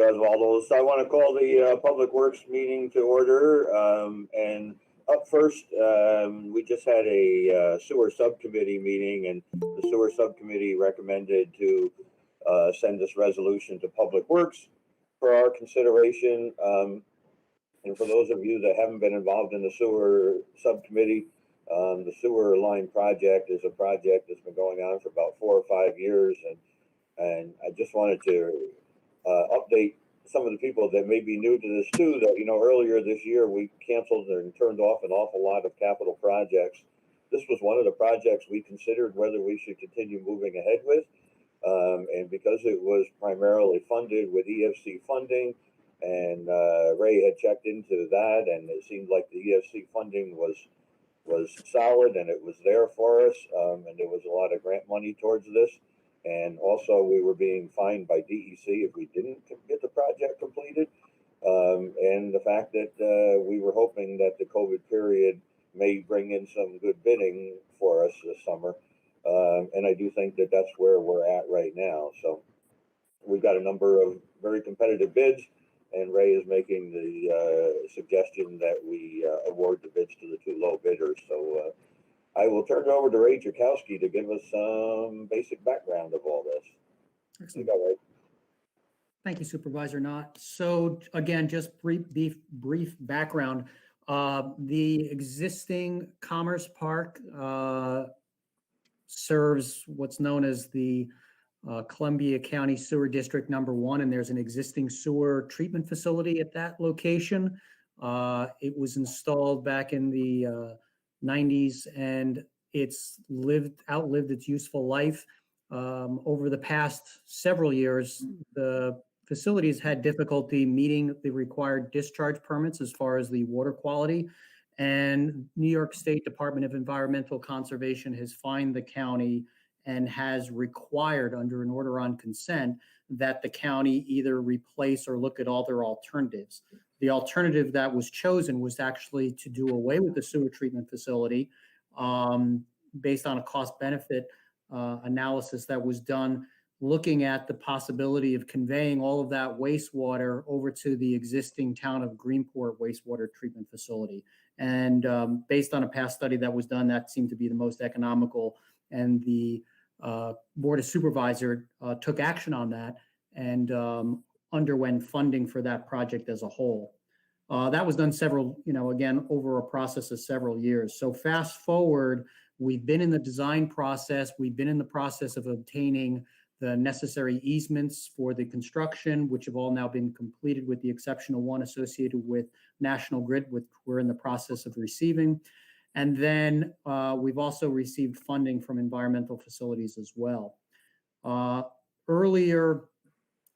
Osvaldo. So I want to call the Public Works meeting to order. And up first, we just had a sewer subcommittee meeting, and the sewer subcommittee recommended to send this resolution to Public Works for our consideration. And for those of you that haven't been involved in the sewer subcommittee, the sewer line project is a project that's been going on for about 4 or 5 years, and I just wanted to update some of the people that may be new to this too, that, you know, earlier this year we canceled and turned off an awful lot of capital projects. This was one of the projects we considered whether we should continue moving ahead with. And because it was primarily funded with EFC funding, and Ray had checked into that, and it seemed like the EFC funding was solid and it was there for us, and there was a lot of grant money towards this. And also we were being fined by DEC if we didn't get the project completed. And the fact that we were hoping that the COVID period may bring in some good bidding for us this summer. And I do think that that's where we're at right now. So we've got a number of very competitive bids, and Ray is making the suggestion that we award the bids to the 2 low bidders. So I will turn it over to Ray Jerkowski to give us some basic background of all this. Excellent. You got Ray. Thank you, Supervisor Knott. So again, just brief background. The existing Commerce Park serves what's known as the Columbia County Sewer District #1, and there's an existing sewer treatment facility at that location. It was installed back in the 90s, and it's outlived its useful life. Over the past several years, the facilities had difficulty meeting the required discharge permits as far as the water quality, and New York State Department of Environmental Conservation has fined the county and has required, under an order on consent, that the county either replace or look at all their alternatives. The alternative that was chosen was actually to do away with the sewer treatment facility, based on a cost-benefit analysis that was done, looking at the possibility of conveying all of that wastewater over to the existing town of Greenport wastewater treatment facility. And based on a past study that was done, that seemed to be the most economical, and the Board of Supervisors took action on that and underwent funding for that project as a whole. That was done again, over a process of several years. So fast forward, we've been in the design process. We've been in the process of obtaining the necessary easements for the construction, which have all now been completed with the exception of one associated with National Grid, which we're in the process of receiving. And then we've also received funding from environmental facilities as well. Earlier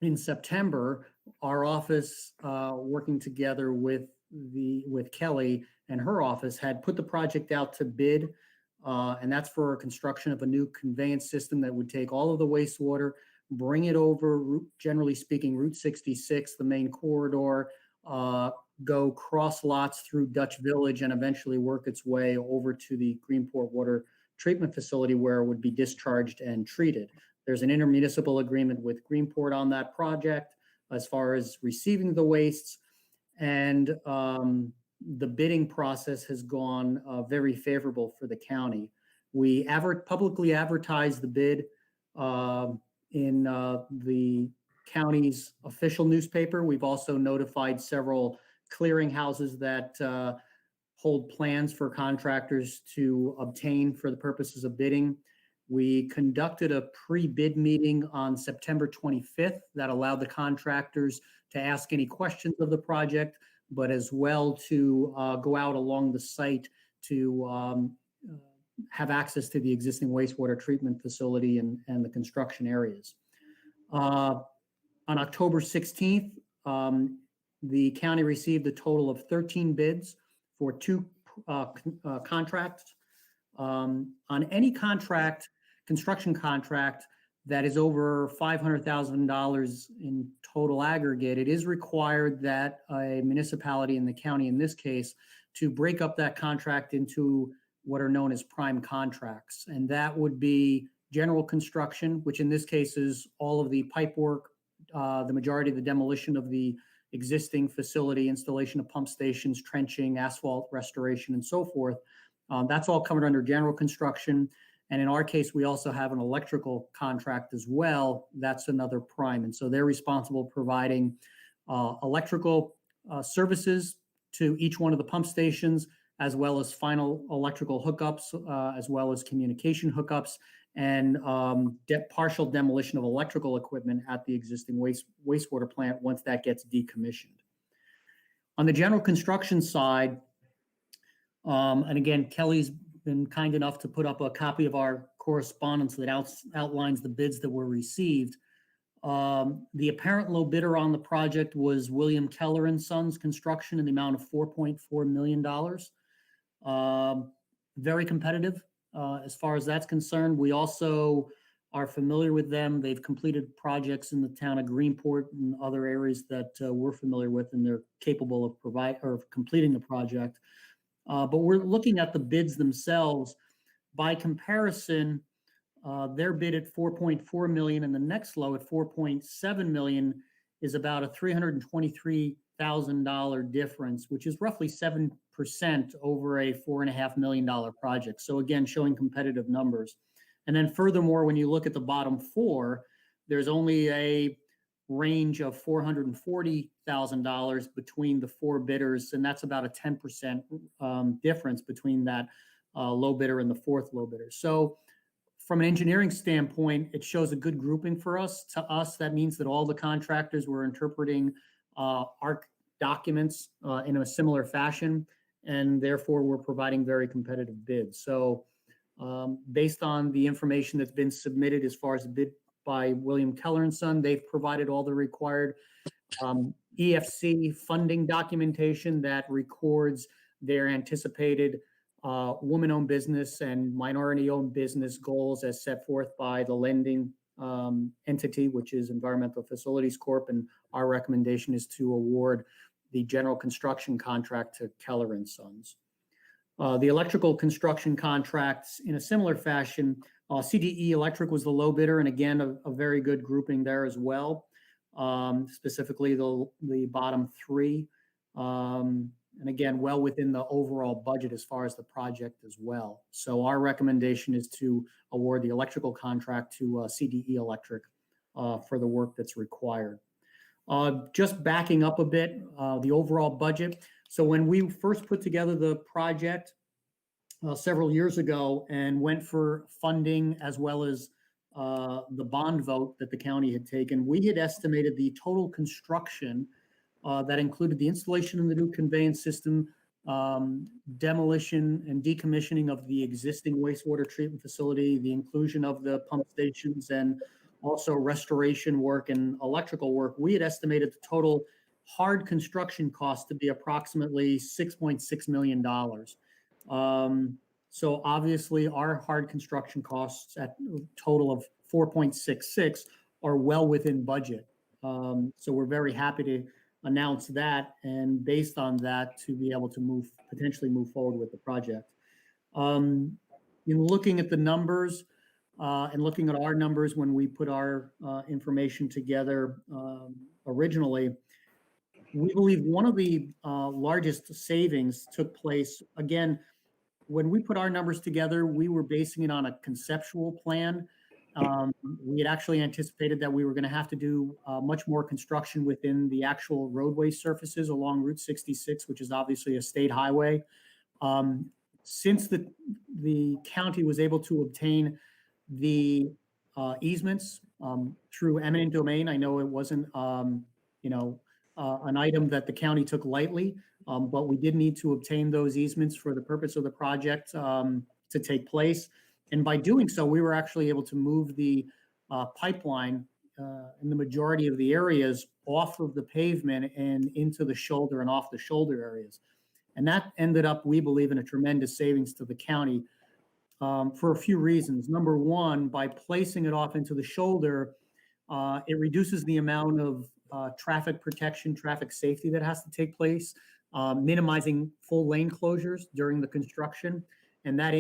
in September, our office, working together with Kelly and her office, had put the project out to bid, and that's for construction of a new conveyance system that would take all of the wastewater, bring it over, generally speaking, Route 66, the main corridor, go cross lots through Dutch Village, and eventually work its way over to the Greenport Water Treatment Facility, where it would be discharged and treated. There's an intermunicipal agreement with Greenport on that project as far as receiving the wastes, and the bidding process has gone very favorable for the county. We publicly advertised the bid in the county's official newspaper. We've also notified several clearinghouses that hold plans for contractors to obtain for the purposes of bidding. We conducted a pre-bid meeting on September 25th that allowed the contractors to ask any questions of the project, but as well to go out along the site to have access to the existing wastewater treatment facility and the construction areas. On October 16th, the county received a total of 13 bids for 2 contracts. On any construction contract that is over $500,000 in total aggregate, it is required that a municipality, in the county in this case, to break up that contract into what are known as prime contracts. And that would be general construction, which in this case is all of the pipe work, the majority of the demolition of the existing facility, installation of pump stations, trenching, asphalt restoration, and so forth. That's all covered under general construction. And in our case, we also have an electrical contract as well. That's another prime. And so they're responsible providing electrical services to each one of the pump stations, as well as final electrical hookups, as well as communication hookups, and partial demolition of electrical equipment at the existing wastewater plant once that gets decommissioned. On the general construction side, and again, Kelly's been kind enough to put up a copy of our correspondence that outlines the bids that were received. The apparent low bidder on the project was William Keller and Sons Construction in the amount of $4.4 million. Very competitive as far as that's concerned. We also are familiar with them. They've completed projects in the town of Greenport and other areas that we're familiar with, and they're capable of completing the project. But we're looking at the bids themselves. By comparison, their bid at $4.4 million and the next low at $4.7 million is about a $323,000 difference, which is roughly 7% over a $4.5 million project. So again, showing competitive numbers. And then furthermore, when you look at the bottom four, there's only a range of $440,000 between the four bidders, and that's about a 10% difference between that low bidder and the fourth low bidder. So from an engineering standpoint, it shows a good grouping for us. To us, that means that all the contractors were interpreting ARC documents in a similar fashion, and therefore we're providing very competitive bids. So based on the information that's been submitted as far as the bid by William Keller and Son, they've provided all the required EFC funding documentation that records their anticipated woman-owned business and minority-owned business goals as set forth by the lending entity, which is Environmental Facilities Corp. And our recommendation is to award the general construction contract to Keller and Sons. The electrical construction contracts in a similar fashion, CDE Electric was the low bidder, and again, a very good grouping there as well, specifically the bottom three. And again, well within the overall budget as far as the project as well. So our recommendation is to award the electrical contract to CDE Electric for the work that's required. Just backing up a bit, the overall budget. So when we first put together the project several years ago and went for funding as well as the bond vote that the county had taken, we had estimated the total construction that included the installation of the new conveyance system, demolition and decommissioning of the existing wastewater treatment facility, the inclusion of the pump stations, and also restoration work and electrical work. We had estimated the total hard construction cost to be approximately $6.6 million. So obviously our hard construction costs at a total of 4.66 are well within budget. So we're very happy to announce that, and based on that, to be able to potentially move forward with the project. In looking at the numbers and looking at our numbers when we put our information together originally, we believe one of the largest savings took place. Again, when we put our numbers together, we were basing it on a conceptual plan. We had actually anticipated that we were going to have to do much more construction within the actual roadway surfaces along Route 66, which is obviously a state highway. Since the county was able to obtain the easements through eminent domain, I know it wasn't, an item that the county took lightly, but we did need to obtain those easements for the purpose of the project to take place. And by doing so, we were actually able to move the pipeline in the majority of the areas off of the pavement and into the shoulder and off the shoulder areas. And that ended up, we believe, in a tremendous savings to the county for a few reasons. Number one, by placing it off into the shoulder, it reduces the amount of traffic protection, traffic safety that has to take place, minimizing full lane closures during the construction. And that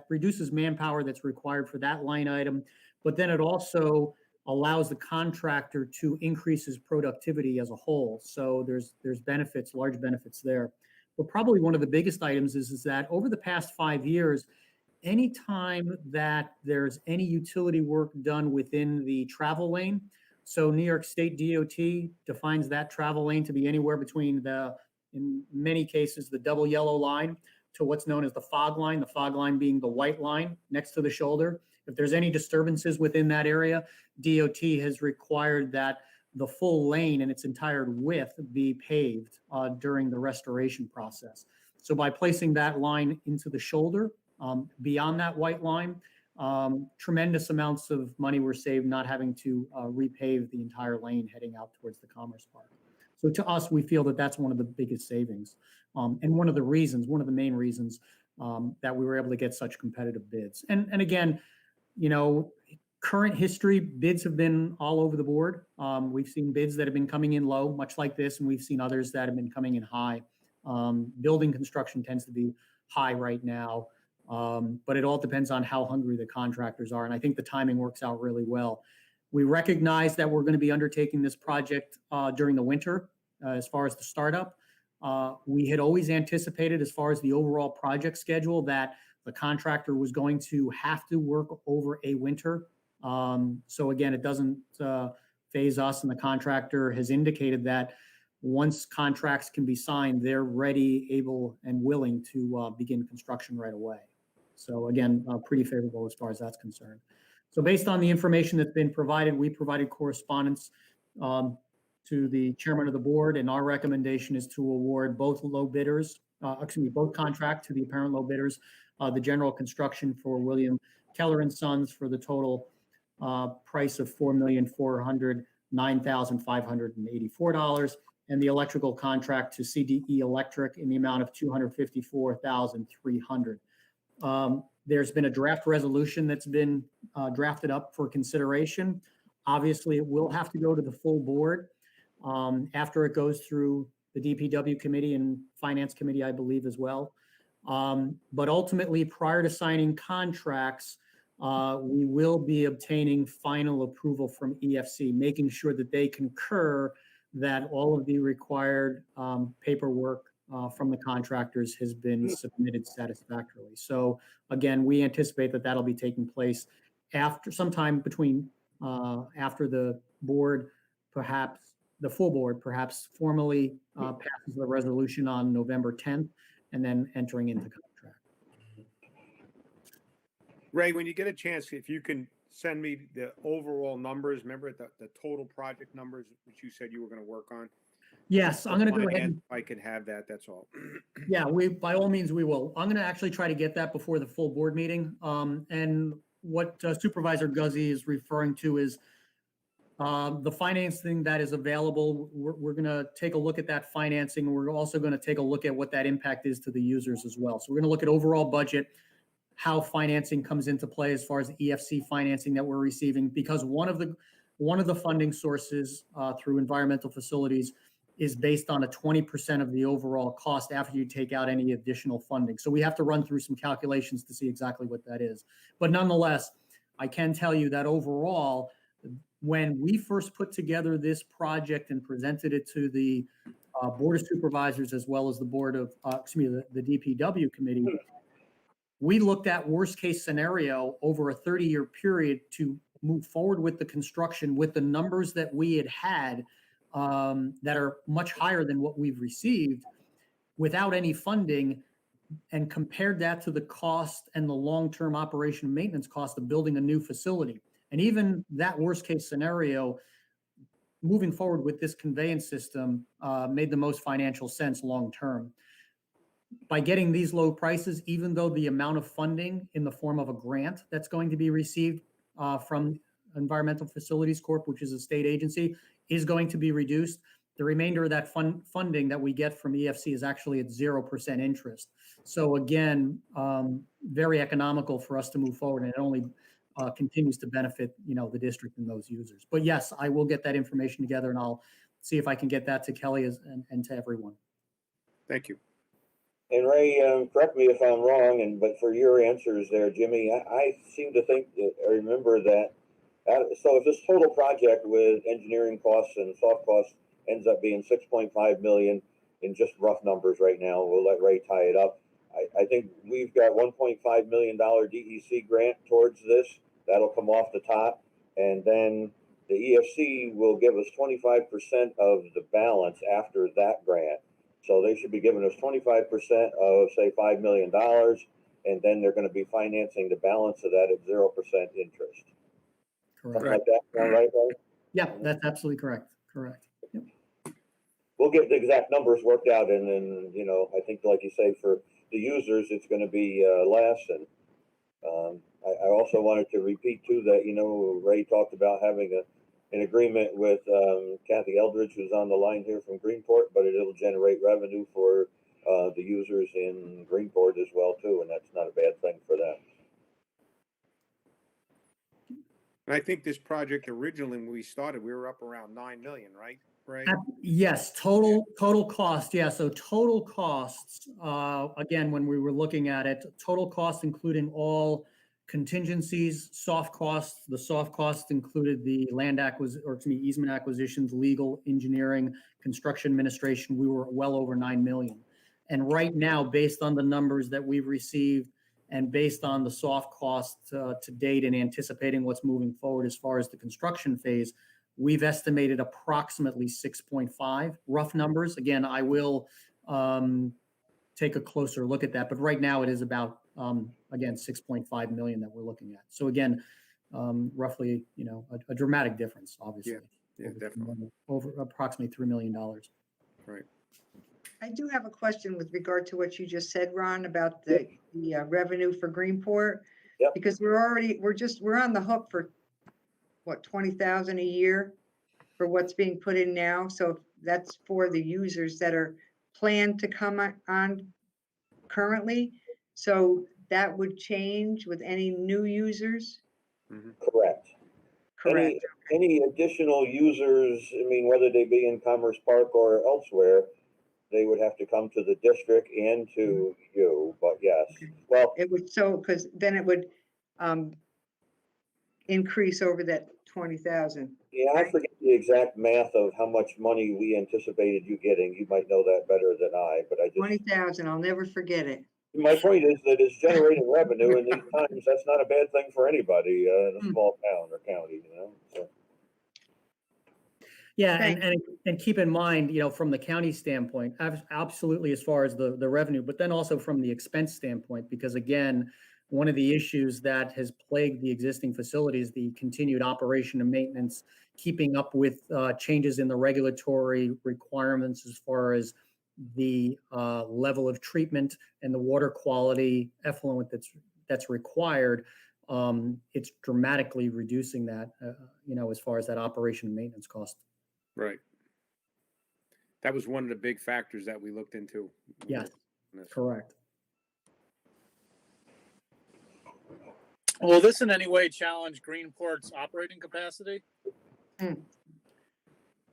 reduces manpower that's required for that line item. But then it also allows the contractor to increase his productivity as a whole. So there's benefits, large benefits there. But probably one of the biggest items is that over the past 5 years, anytime that there's any utility work done within the travel lane, so New York State DOT defines that travel lane to be anywhere between in many cases, the double yellow line to what's known as the fog line being the white line next to the shoulder. If there's any disturbances within that area, DOT has required that the full lane and its entire width be paved during the restoration process. So by placing that line into the shoulder, beyond that white line, tremendous amounts of money were saved not having to repave the entire lane heading out towards the Commerce Park. So to us, we feel that that's one of the biggest savings and one of the main reasons that we were able to get such competitive bids. And again, current history, bids have been all over the board. We've seen bids that have been coming in low, much like this, and we've seen others that have been coming in high. Building construction tends to be high right now, but it all depends on how hungry the contractors are. And I think the timing works out really well. We recognize that we're going to be undertaking this project during the winter as far as the startup. We had always anticipated, as far as the overall project schedule, that the contractor was going to have to work over a winter. So again, it doesn't phase us, and the contractor has indicated that once contracts can be signed, they're ready, able, and willing to begin construction right away. So again, pretty favorable as far as that's concerned. So based on the information that's been provided, we provided correspondence to the chairman of the board, and our recommendation is to award both both contract to the apparent low bidders, the general construction for William Keller and Sons for the total price of $4,409,584, and the electrical contract to CDE Electric in the amount of $254,300. There's been a draft resolution that's been drafted up for consideration. Obviously, it will have to go to the full board after it goes through the DPW committee and finance committee, I believe, as well. But ultimately, prior to signing contracts, we will be obtaining final approval from EFC, making sure that they concur that all of the required paperwork from the contractors has been submitted satisfactorily. So again, we anticipate that that'll be taking place sometime between after the board, perhaps the full board, perhaps formally passes the resolution on November 10th, and then entering into contract. Ray, when you get a chance, if you can send me the overall numbers, remember the total project numbers, which you said you were going to work on. Yes, I'm going to go ahead. I can have that. That's all. Yeah, by all means, we will. I'm going to actually try to get that before the full board meeting. And what Supervisor Guzzi is referring to is the financing that is available. We're going to take a look at that financing. And we're also going to take a look at what that impact is to the users as well. So we're going to look at overall budget, how financing comes into play as far as the EFC financing that we're receiving, because one of the funding sources through environmental facilities is based on a 20% of the overall cost after you take out any additional funding. So we have to run through some calculations to see exactly what that is. But nonetheless, I can tell you that overall, when we first put together this project and presented it to the Board of Supervisors as well as the Board of, the DPW committee, we looked at worst case scenario over a 30-year period to move forward with the construction with the numbers that we had that are much higher than what we've received without any funding, and compared that to the cost and the long-term operation and maintenance cost of building a new facility. And even that worst case scenario, moving forward with this conveyance system made the most financial sense long-term. By getting these low prices, even though the amount of funding in the form of a grant that's going to be received from Environmental Facilities Corp., which is a state agency, is going to be reduced, the remainder of that funding that we get from EFC is actually at 0% interest. So again, very economical for us to move forward, and it only continues to benefit, the district and those users. But yes, I will get that information together, and I'll see if I can get that to Kelly and to everyone. Thank you. And Ray, correct me if I'm wrong, but for your answers there, Jimmy, I seem to think that I remember that So if this total project with engineering costs and soft costs ends up being 6.5 million in just rough numbers right now, we'll let Ray tie it up. I think we've got $1.5 million DEC grant towards this. That'll come off the top. And then the EFC will give us 25% of the balance after that grant. So they should be giving us 25% of, say, $5 million. And then they're going to be financing the balance of that at 0% interest. Correct. Something like that, sound right, Ray? Yeah, that's absolutely correct. Correct. Yep. We'll get the exact numbers worked out, and then, you know, I think, like you say, for the users, it's going to be less. And I also wanted to repeat too that, you know, Ray talked about having an agreement with Kathy Eldridge, who's on the line here from Greenport, but it'll generate revenue for the users in Greenport as well too, and that's not a bad thing for them. And I think this project originally, when we started, we were up around 9 million, right? Right. Yes, total cost. Yeah, so total costs, again, when we were looking at it, total cost including all contingencies, soft costs. The soft costs included the easement acquisitions, legal, engineering, construction administration. We were well over 9 million. And right now, based on the numbers that we've received and based on the soft costs to date and anticipating what's moving forward as far as the construction phase, we've estimated approximately 6.5, rough numbers. Again, I will take a closer look at that, but right now it is about, again, 6.5 million that we're looking at. So again, roughly, you know, a dramatic difference, obviously. Yeah, definitely. Over approximately $3 million. Right. I do have a question with regard to what you just said, Ron, about the revenue for Greenport. Yep. Because we're on the hook for what, 20,000 a year for what's being put in now. So that's for the users that are planned to come on currently. So that would change with any new users? Correct. Correct. Any additional users, I mean, whether they be in Commerce Park or elsewhere, they would have to come to the district and to you, but yes. Well, It would, so, because then it would increase over that 20,000. yeah, I forget the exact math of how much money we anticipated you getting. You might know that better than I, but I just. 20,000, I'll never forget it. My point is that it's generating revenue in these times. That's not a bad thing for anybody in a small town or county, you know, so. Yeah, Thank and keep in mind, you know, from the county standpoint, absolutely as far as the revenue, but then also from the expense standpoint, because again, one of the issues that has plagued the existing facilities, the continued operation and maintenance, keeping up with changes in the regulatory requirements as far as the level of treatment and the water quality effluent that's required. It's dramatically reducing that, you know, as far as that operation and maintenance cost. Right. That was one of the big factors that we looked into. Yes, correct. Will this in any way challenge Greenport's operating capacity?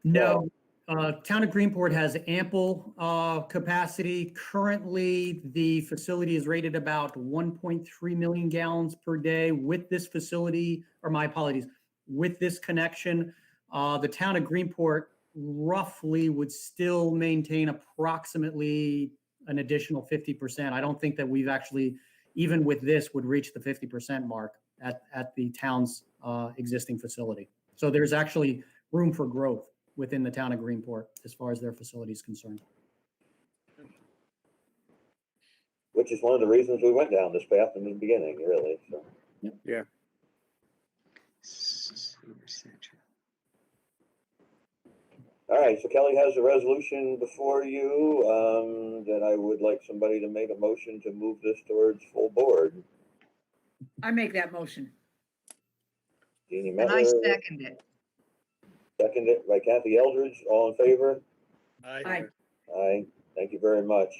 No, Town of Greenport has ample capacity. Currently, the facility is rated about 1.3 million gallons per day. With this facility, or my apologies, with this connection, the Town of Greenport roughly would still maintain approximately an additional 50%. I don't think that we've actually, even with this, would reach the 50% mark at the town's existing facility. So there's actually room for growth within the Town of Greenport as far as their facility is concerned. Which is one of the reasons we went down this path in the beginning, really, so. Yeah. All right, so Kelly has a resolution before you, that I would like somebody to make a motion to move this towards full board. I make that motion. Jeannie And I Mettler, second it. seconded by Kathy Eldridge, all in favor? Aye. Aye, thank you very much.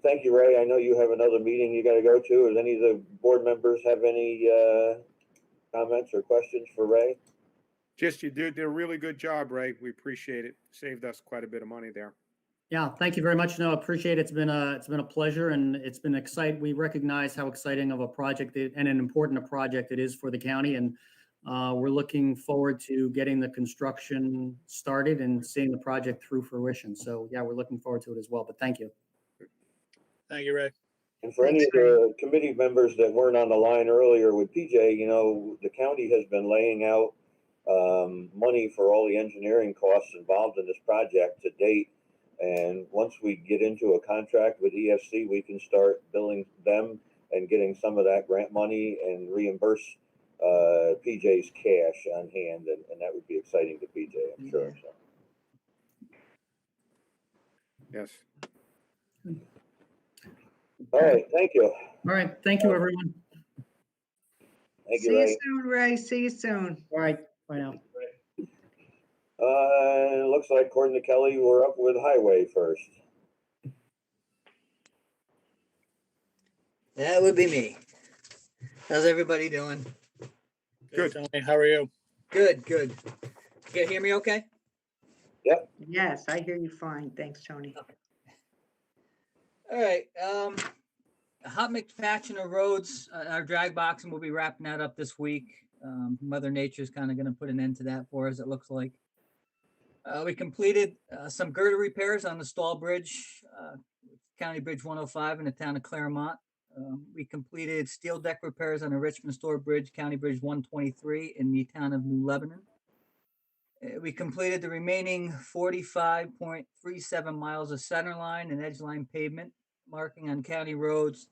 Thank you, Ray. I know you have another meeting you gotta go to. Does any of the board members have any, comments or questions for Ray? Just, you did a really good job, Ray. We appreciate it. Saved us quite a bit of money there. Yeah, thank you very much. No, appreciate it. It's been a pleasure, and it's been exciting. We recognize how exciting of a project and an important project it is for the county, and we're looking forward to getting the construction started and seeing the project through fruition. So yeah, we're looking forward to it as well, but thank you. Thank you, Ray. And for any of the committee members that weren't on the line earlier with PJ, you know, the county has been laying out money for all the engineering costs involved in this project to date. And once we get into a contract with EFC, we can start billing them and getting some of that grant money and reimburse PJ's cash on hand. And that would be exciting to PJ, I'm sure. So. Yes. All right, thank you. All right, thank you, everyone. Thank See you, you Ray. soon, Ray. See you soon. All right, bye now. It looks like according to Kelly, we're up with highway first. That would be me. How's everybody doing? Good. Tony, how are you? Good, good. You can hear me okay? Yes, I hear you fine. Thanks, Tony. All right. Hot mix patching of roads, our drag boxing will be wrapping that up this week. Mother Nature's kind of going to put an end to that for us, it looks like. We completed some girder repairs on the Stall Bridge, County Bridge 105 in the town of Claremont. We completed steel deck repairs on the Richmond Store Bridge, County Bridge 123 in the town of New Lebanon. We completed the remaining 45.37 miles of center line and edge line pavement marking on county roads.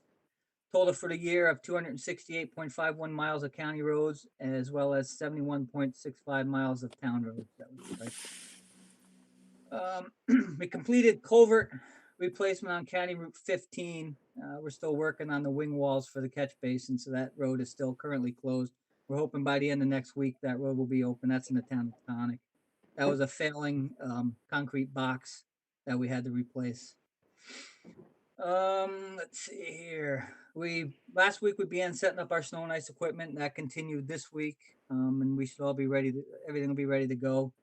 Total for the year of 268.51 miles of county roads, as well as 71.65 miles of town roads. That was right. We completed culvert replacement on County Route 15. We're still working on the wing walls for the catch basin, so that road is still currently closed. We're hoping by the end of next week that road will be open. That's in the town of Tonic. That was a failing concrete box that we had to replace. Let's see here. Last week we began setting up our snow and ice equipment. That continued this week, and we should all be ready. Everything will be ready to go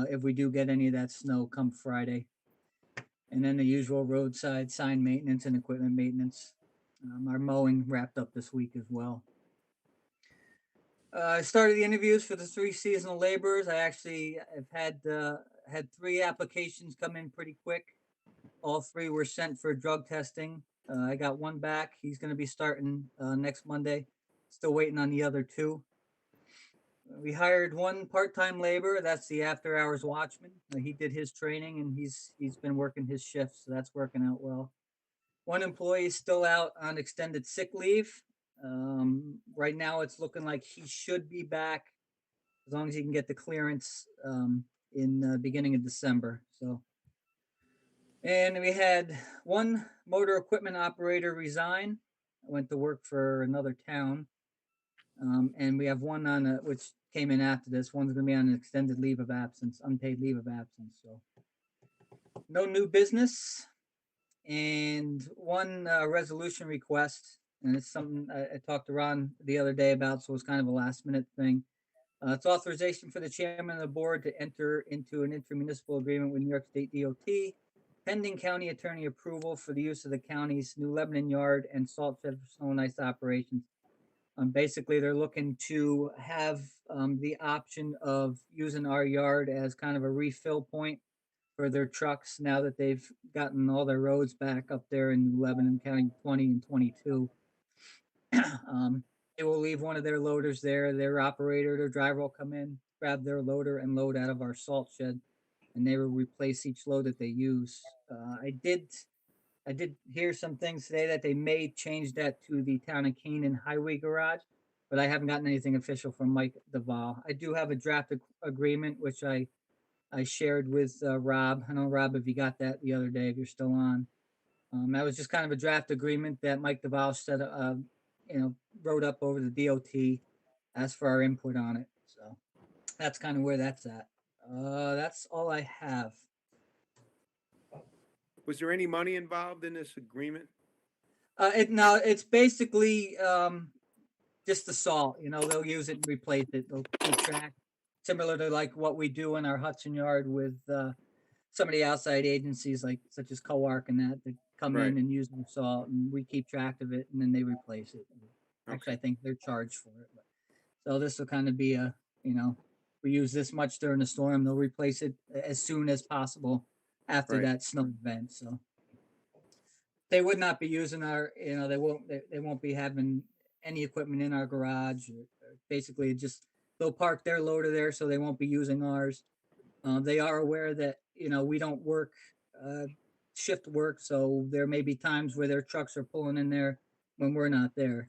if we do get any of that snow come Friday. And then the usual roadside sign maintenance and equipment maintenance. Our mowing wrapped up this week as well. I started the interviews for the 3 seasonal laborers. I actually have had 3 applications come in pretty quick. All 3 were sent for drug testing. I got 1 back. He's going to be starting next Monday. Still waiting on the other 2. We hired 1 part-time laborer. That's the after-hours watchman. He did his training and he's been working his shifts, so that's working out well. 1 employee is still out on extended sick leave. Right now, it's looking like he should be back as long as he can get the clearance in the beginning of December. So, and we had 1 motor equipment operator resign. Went to work for another town, and we have 1 on which came in after this. One's going to be on an extended leave of absence, unpaid leave of absence. So, no new business, and 1 resolution request. And it's something I talked to Ron the other day about, so it's kind of a last minute thing. It's authorization for the chairman of the board to enter into an intermunicipal agreement with New York State DOT, pending county attorney approval for the use of the county's New Lebanon Yard and salt shed for snow and ice operations. Basically, they're looking to have the option of using our yard as kind of a refill point for their trucks now that they've gotten all their roads back up there in New Lebanon County 20 and 22. They will leave one of their loaders there. Their operator, their driver will come in, grab their loader and load out of our salt shed, and they will replace each load that they use. I did hear some things today that they may change that to the town of Canaan highway garage, but I haven't gotten anything official from Mike Duval. I do have a draft agreement, which I shared with Rob. I know, Rob, if you got that the other day, if you're still on. That was just kind of a draft agreement that Mike Duval said, wrote up over the DOT, asked for our input on it. So that's kind of where that's at. That's all I have. Was there any money involved in this agreement? It's basically just the salt. They'll use it and replace it. They'll keep track, similar to like what we do in our Hudson yard with some of the outside agencies, like such as COARC and that come Right. in and use the salt, and we keep track of it, and then they replace it. Actually, Okay. I think they're charged for it. But So this will kind of be a, we use this much during the storm, they'll replace it as soon as possible after Right. that snow event. So they would not be using our, they won't be having any equipment in our garage. Or basically, just they'll park their loader there, so they won't be using ours. They are aware that we don't work shift work, so there may be times where their trucks are pulling in there when we're not there.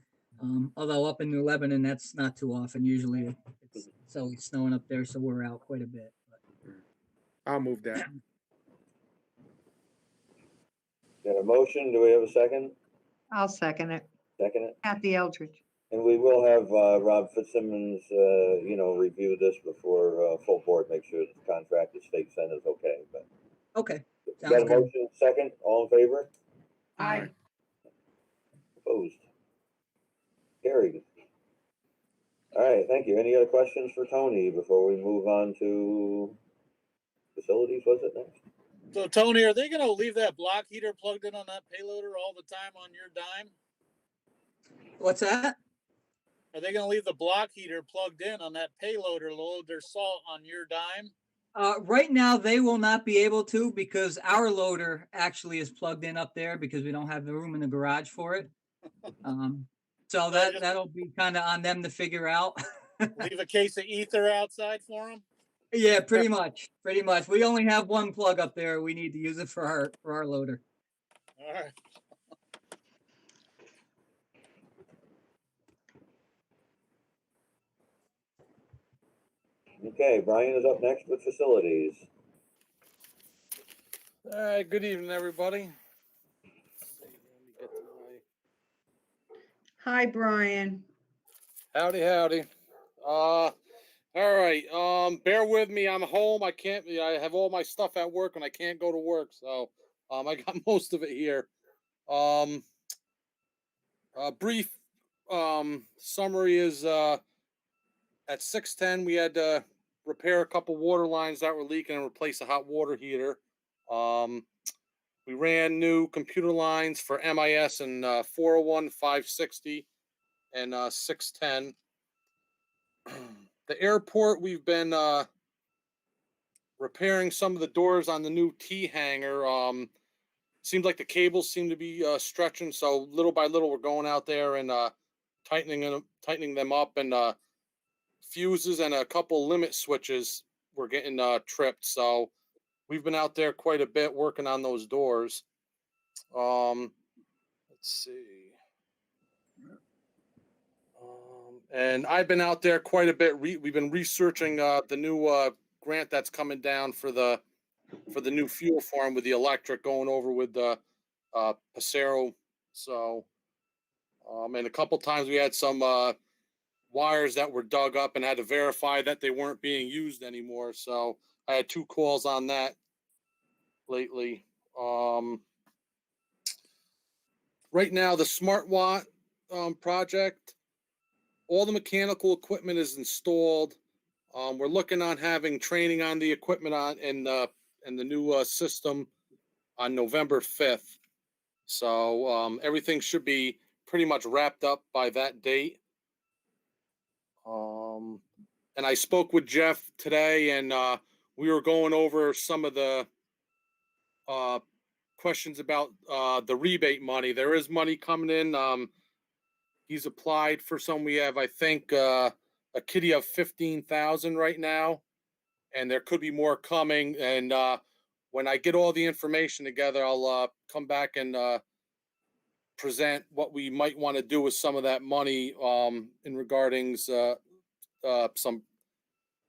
Although up in New Lebanon, that's not too often. Usually, it's always snowing up there, so we're out quite a bit. But I'll move that. Got a motion? Do we have a second? I'll second it. Second it? Kathy Eldridge. And we will have Rob Fitzsimmons, review this before full board, make sure that the contract the state sent is okay. But okay, got a sounds good. motion? Second, all in favor? Aye. Opposed? Carried. All right, thank you. Any other questions for Tony before we move on to facilities? Was it next? So Tony, are they gonna leave that block heater plugged in on that payloader all the time on your dime? What's that? Are they gonna leave the block heater plugged in on that payloader, load their salt on your dime? Right now, they will not be able to because our loader actually is plugged in up there because we don't have the room in the garage for it. So that'll be kind of on them to figure out. Leave a case of ether outside for them? Yeah, pretty much. Pretty much. We only have one plug up there. We need to use it for our loader. All right. Okay, Brian is up next with facilities. All right, good evening, everybody. Hi, Brian. Howdy, howdy. All right, bear with me. I'm home. I have all my stuff at work and I can't go to work, so I got most of it here. A brief summary is at 610 we had to repair a couple water lines that were leaking and replace a hot water heater. We ran new computer lines for MIS and 401, 560, and 610. The airport, we've been repairing some of the doors on the new T hangar. Seems like the cables seem to be stretching, so little by little we're going out there and tightening them up, and fuses and a couple limit switches were getting tripped. So we've been out there quite a bit working on those doors. Let's see. And I've been out there quite a bit. We've been researching the new grant that's coming down for the new fuel farm with the electric, going over with the Passero. So, and a couple times we had some wires that were dug up and had to verify that they weren't being used anymore. So I had 2 calls on that lately. Right now, the Smart Watt project, all the mechanical equipment is installed. We're looking on having training on the equipment in the new system on November 5th. So everything should be pretty much wrapped up by that date. And I spoke with Jeff today, and we were going over some of the questions about the rebate money. There is money coming in. He's applied for some. We have, I think, a kitty of 15,000 right now, and there could be more coming. And when I get all the information together, I'll come back and present what we might want to do with some of that money in regarding some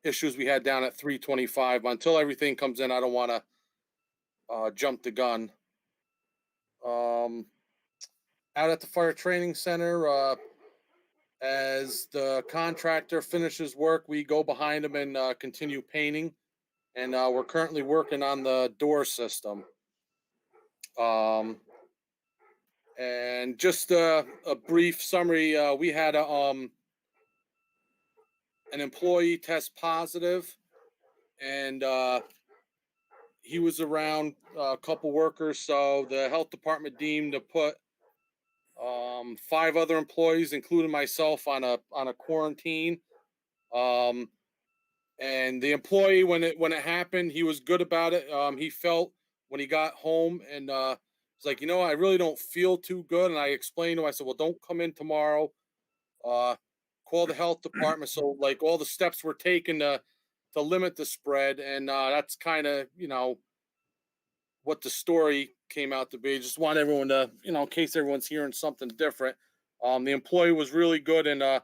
issues we had down at 325. Until everything comes in, I don't want to jump the gun. Out at the fire training center, as the contractor finishes work, we go behind him and continue painting. And we're currently working on the door system. And just a brief summary, we had an employee test positive, and he was around a couple workers, so the health department deemed to put 5 other employees, including myself, on a quarantine And the employee, when it happened, he was good about it. He felt when he got home and it's like, I really don't feel too good. And I explained to him, I said, well, don't come in tomorrow. Call the health department. So like all the steps were taken to limit the spread. And that's kind of, what the story came out to be. Just want everyone to, in case everyone's hearing something different. The employee was really good and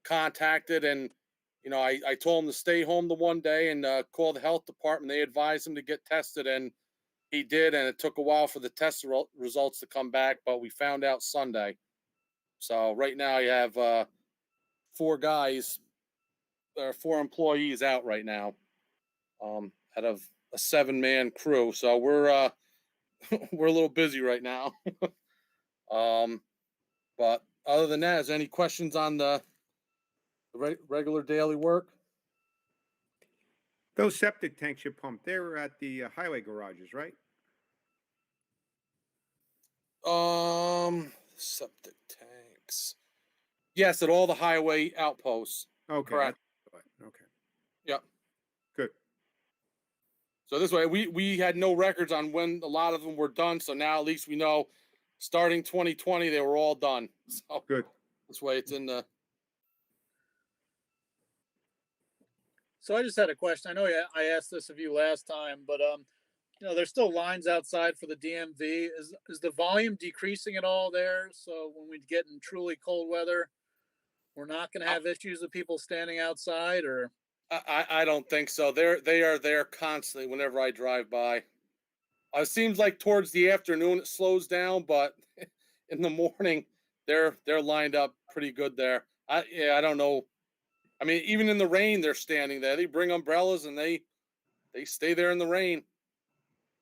contacted, and I told him to stay home the one day and call the health department. They advised him to get tested, and he did. And it took a while for the test results to come back, but we found out Sunday. So right now you have 4 guys or 4 employees out right now, out of a 7-man crew. So we're we're a little busy right now. But other than that, is there any questions on the regular daily work? Those septic tanks you pumped, they were at the highway garages, right? Septic tanks. Yes, at all the highway outposts. Okay. Correct. Okay. Yep. Good. So this way, we had no records on when a lot of them were done. So now at least we know, starting 2020, they were all done. So Good. this way, it's in the. So I just had a question. I know I asked this of you last time, but there's still lines outside for the DMV. Is the volume decreasing at all there? So when we get in truly cold weather, we're not going to have issues with people standing outside, or? I don't think so. They are there constantly whenever I drive by. It seems like towards the afternoon it slows down, but in the morning they're lined up pretty good there. I don't know. I mean, even in the rain, they're standing there. They bring umbrellas and they stay there in the rain.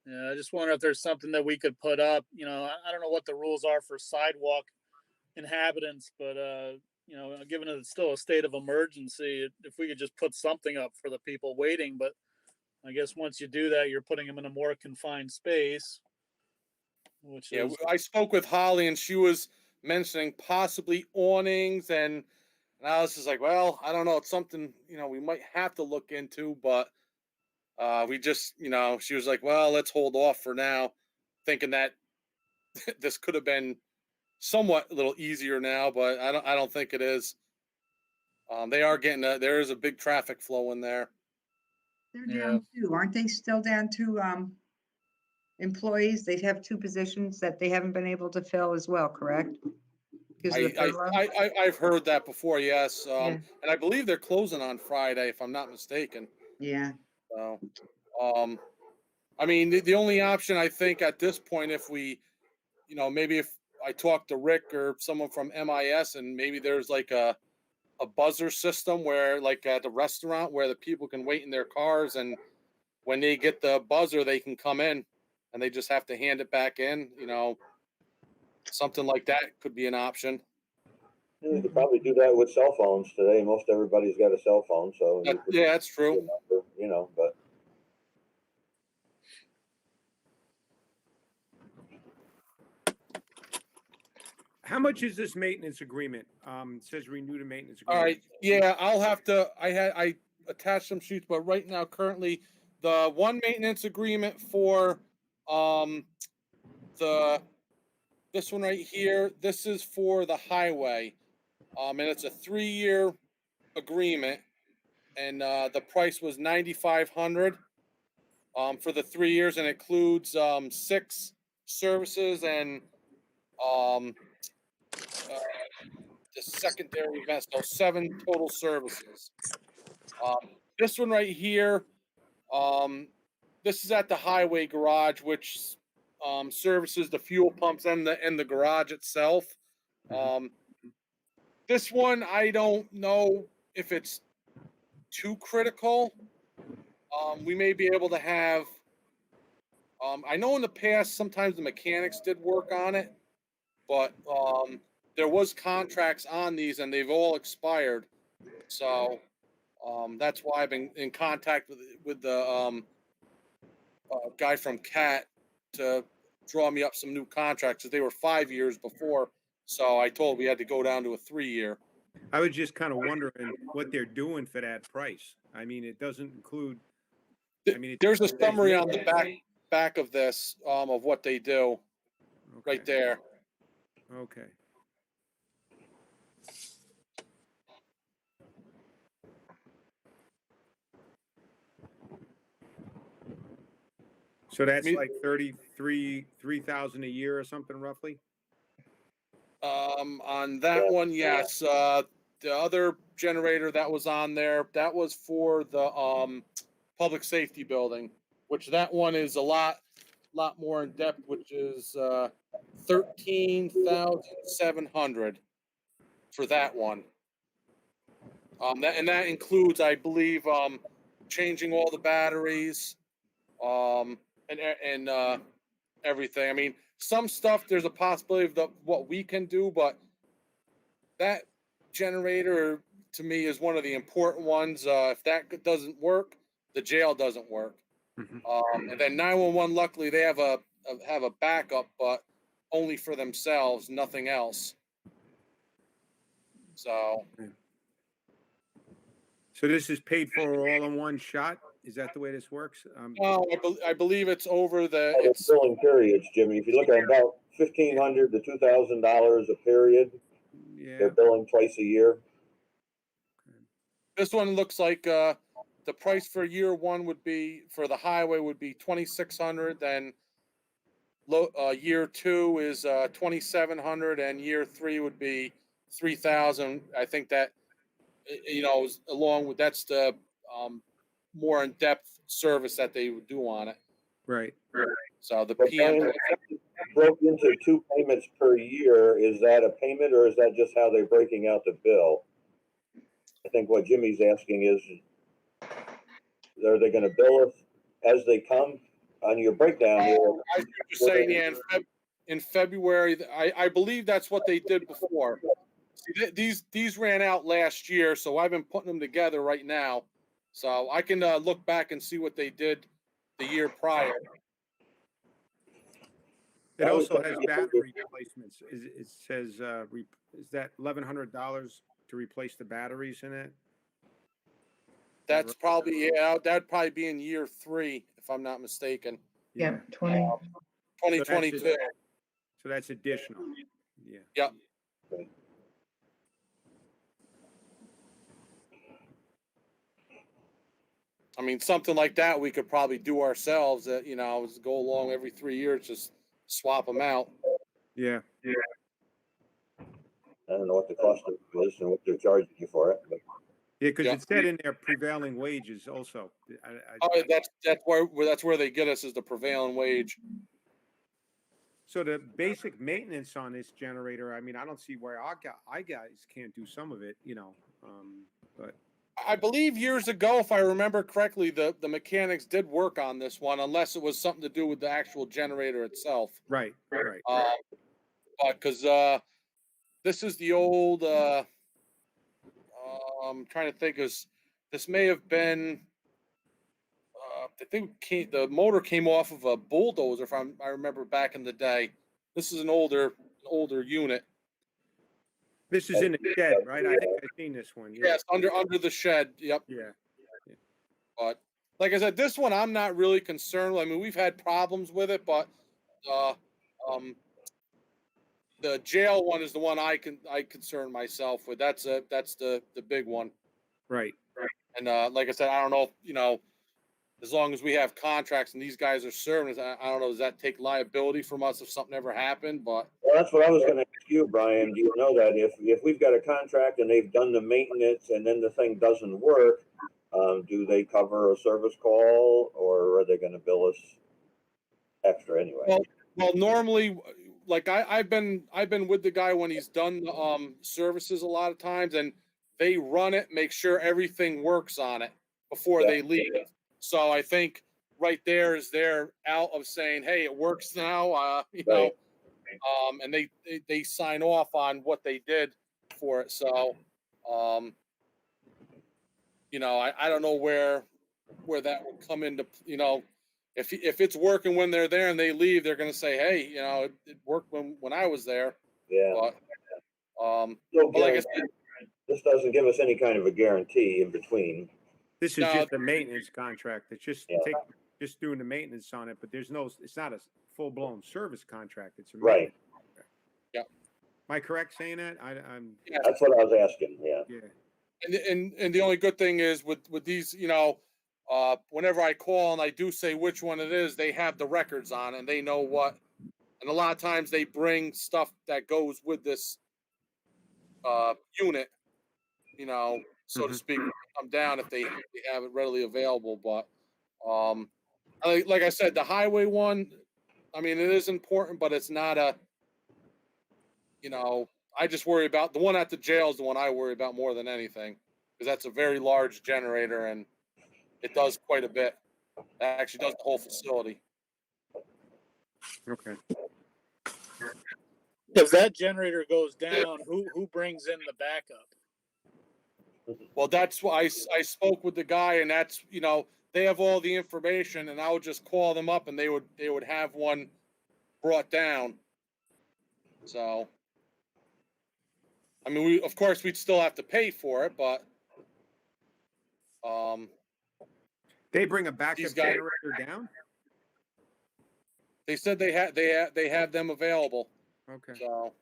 Yeah, I just wonder if there's something that we could put up. I don't know what the rules are for sidewalk inhabitants, but given that it's still a state of emergency, if we could just put something up for the people waiting. But I guess once you do that, you're putting them in a more confined space. Which is, I spoke with Holly and she was mentioning possibly awnings, and I was just like, well, I don't know. It's something, we might have to look into, but we just, she was like, well, let's hold off for now, thinking that this could have been somewhat a little easier now, but I don't think it is. They are getting there is a big traffic flow in there. They're down too, aren't they still down to employees? They have 2 positions that they haven't been able to fill as well, correct? Because of the furlough? I've heard that before, yes. Yeah. And I believe they're closing on Friday, if I'm not mistaken. Yeah. So, I mean, the only option I think at this point, if we, maybe if I talk to Rick or someone from MIS, and maybe there's like a buzzer system where, like at the restaurant, where the people can wait in their cars, and when they get the buzzer, they can come in, and they just have to hand it back in. Something like that could be an option. You could probably do that with cell phones today. Most everybody's got a cell phone, so. Yeah, that's true. But. How much is this maintenance agreement? It says renew the maintenance All agreement. right. Yeah, I'll have to. I attached some sheets, but right now, currently, the one maintenance agreement for this one right here. This is for the highway, and it's a 3-year agreement, and the price was $9,500 for the 3 years, and it includes 6 services and the secondary events, so 7 total services. This one right here, this is at the highway garage, which services the fuel pumps and the garage itself. This one, I don't know if it's too critical. We may be able to have. I know in the past sometimes the mechanics did work on it, but there was contracts on these and they've all expired. So that's why I've been in contact with the guy from CAT to draw me up some new contracts. They were 5 years before, so I told we had to go down to a 3-year. I was just kind of wondering what they're doing for that price. I mean, it doesn't include, I mean, There's a it says summary on the maintenance. back of this, of what they do, right Okay, there. okay. So that's Me- like 3,000 a year or something roughly? On that Yeah. one, yes, the other generator that was on there, that was for the, public safety building, which that one is a lot more in depth, which is, 13,700 for that one. That includes, I believe, changing all the batteries, and everything. I mean, some stuff there's a possibility of what we can do, but that generator to me is one of the important ones. If that doesn't work, the jail doesn't work. Mhm. And then 911, luckily they have a backup, but only for themselves, nothing else. So So this is paid for all in one shot? Is that the way this works? no, I believe it's over the All the it's billing periods, Jimmy, if you look at about $1,500 to $2,000 a period, Yeah, they're billing twice a year. this one looks like the price for year one would be for the highway would be 2,600. Then year two is 2,700, and year three would be 3,000. I think that along with that's the more in depth service that they would do on it. right. So the But PM. Brian, broke into 2 payments per year, is that a payment or is that just how they're breaking out the bill? I think what Jimmy's asking is, are they gonna bill us as they come on your breakdown here? I see what you're saying, yeah, in February, I believe that's what they did before. See, these ran out last year, so I've been putting them together right now. So I can look back and see what they did the year prior. It I was also has thinking- battery replacements. It says, is that $1,100 to replace the batteries in it? That's probably, yeah, that'd probably be in year three, if I'm not mistaken. Yeah, 20. 2022. So that's additional. Yeah. Yep. I mean, something like that we could probably do ourselves. Go along every 3 years, just swap them out. Yeah. I don't know what the cost of it is and what they're charging you for it, but Yeah, because Yeah. it said in there prevailing wages also. Oh, that's where they get us is the prevailing wage. So the basic maintenance on this generator, I mean, I don't see why I guys can't do some of it, but I believe years ago, if I remember correctly, the mechanics did work on this one, unless it was something to do with the actual generator itself. right. But because this is the old, I'm trying to think, this may have been, I think the motor came off of a bulldozer, if I remember back in the day. This is an older unit. This is in the shed, right? I think I've seen this one. Yeah. Yes, under the shed. Yep. Yeah. But like I said, this one I'm not really concerned with. I mean, we've had problems with it, but the jail one is the one I concern myself with. That's the big one. Right. And like I said, I don't know, as long as we have contracts and these guys are serving us, I don't know, does that take liability from us if something ever happened? But well, that's what I was gonna ask you, Brian. Do you know that if we've got a contract and they've done the maintenance and then the thing doesn't work, do they cover a service call or are they gonna bill us extra anyway? well, normally, like I've been with the guy when he's done the services a lot of times, and they run it, make sure everything works on it before they leave. So I think right there is their out of saying, hey, it works now, Right. and they sign off on what they did for it. So, I don't know where that would come into, if it's working when they're there and they leave, they're going to say, hey, it worked when I was there. Yeah. But, So, like I Gary, said, this doesn't give us any kind of a guarantee in between. This is No. just a maintenance contract. It's just Yeah. just doing the maintenance on it, but there's no, it's not a full-blown service contract. It's a Right. maintenance contract. Yeah. Am I correct saying that? I'm, Yeah. That's what I was asking, yeah. yeah. And the only good thing is with these, whenever I call and I do say which one it is, they have the records on and they know what. And a lot of times they bring stuff that goes with this unit, so to Mhm. speak, come down if they have it readily available. But like I said, the highway one, I mean, it is important, but it's not I just worry about the one at the jail is the one I worry about more than anything because that's a very large generator and it does quite a bit. It actually does the whole facility. Okay. If that generator goes down, who brings in the backup? Well, that's why I spoke with the guy, and that's they have all the information, and I would just call them up, and they would have one brought down. So, I mean, of course we'd still have to pay for it, but They bring a backup These guys- generator down? they said they have them available. Okay. So,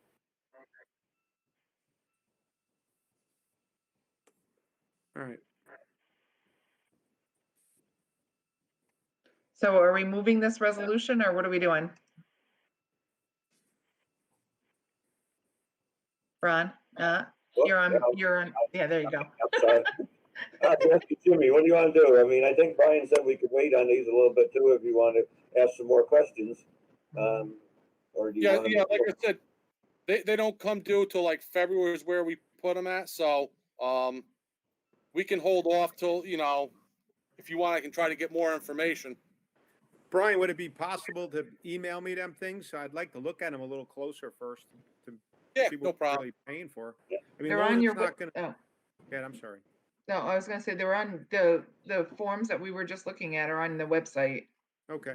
All right. So are we moving this resolution or what are we doing? Ron, you're on, yeah, there you go. I'm sorry. Jimmy, what do you want to do? I mean, I think Brian said we could wait on these a little bit too if you want to ask some more questions. Or do you want to? yeah, like I said, they don't come due till like February is where we put them at. So, we can hold off till if you want, I can try to get more information. Brian, would it be possible to email me them things? I'd like to look at them a little closer first to Yeah, see no what we're problem. really paying for. Yeah. I mean, They're on Lawrence your, not gonna, oh, yeah, I'm sorry. no, I was gonna say they're on the forms that we were just looking at are on the website, Okay.